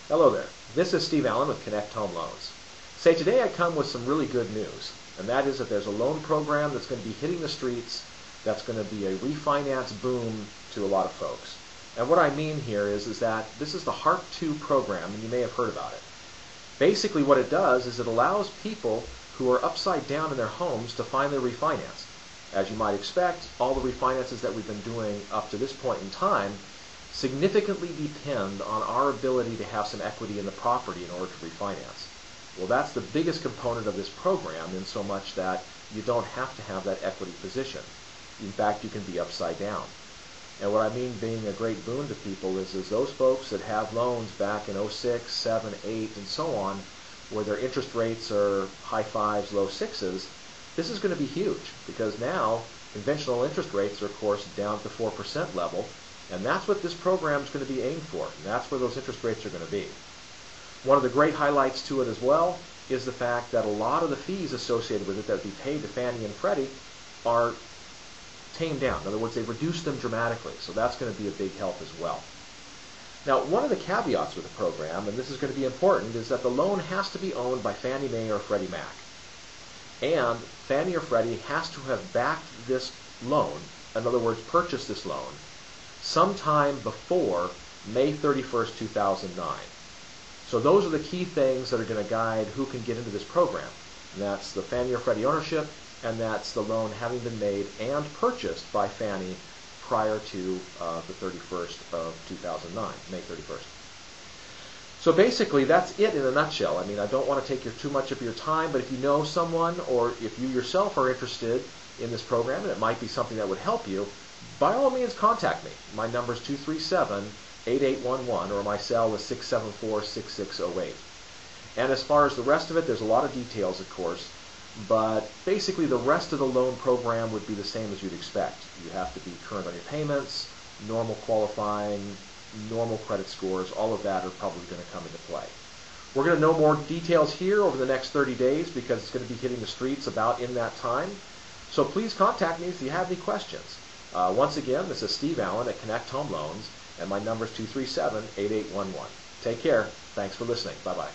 Hello there. This is Steve Allen with Connect Home Loans. Say today I come with some really good news, and that is that there's a loan program that's going to be hitting the streets that's going to be a refinance boom to a lot of folks. And what I mean here is that this is the HARP II program, and you may have heard about it. Basically what it does is it allows people who are upside down in their homes to finally refinance. As you might expect, all the refinances that we've been doing up to this point in time significantly depend on our ability to have some equity in the property in order to refinance. Well, that's the biggest component of this program, in so much that you don't have to have that equity position. In fact, you can be upside down. And what I mean being a great boon to people is those folks that have loans back in 06, 7, 8, and so on, where their interest rates are high 5s, low 6s, this is going to be huge, because now conventional interest rates are, of course, down at the 4% level, and that's what this program is going to be aimed for, and that's where those interest rates are going to be. One of the great highlights to it as well is the fact that a lot of the fees associated with it that would be paid to Fannie and Freddie are tamed down. In other words, they've reduced them dramatically, so that's going to be a big help as well. Now, one of the caveats with the program, and this is going to be important, is that the loan has to be owned by Fannie Mae or Freddie Mac. And Fannie or Freddie has to have backed this loan, in other words, purchased this loan, sometime before May 31st, 2009. So those are the key things that are going to guide who can get into this program. And that's the Fannie or Freddie ownership, and that's the loan having been made and purchased by Fannie prior to the 31st of 2009, May 31st. So basically, that's it in a nutshell. I mean, I don't want to take too much of your time, but if you know someone or if you yourself are interested in this program and it might be something that would help you, by all means contact me. My number is 237-8811, or my cell is 674-6608. And as far as the rest of it, there's a lot of details, of course, but basically the rest of the loan program would be the same as you'd expect. You have to be current on your payments, normal qualifying, normal credit scores, all of that are probably going to come into play. We're going to know more details here over the next 30 days because it's going to be hitting the streets about in that time. So please contact me if you have any questions. Once again, this is Steve Allen at Connect Home Loans, and my number is 237-8811. Take care. Thanks for listening. Bye-bye.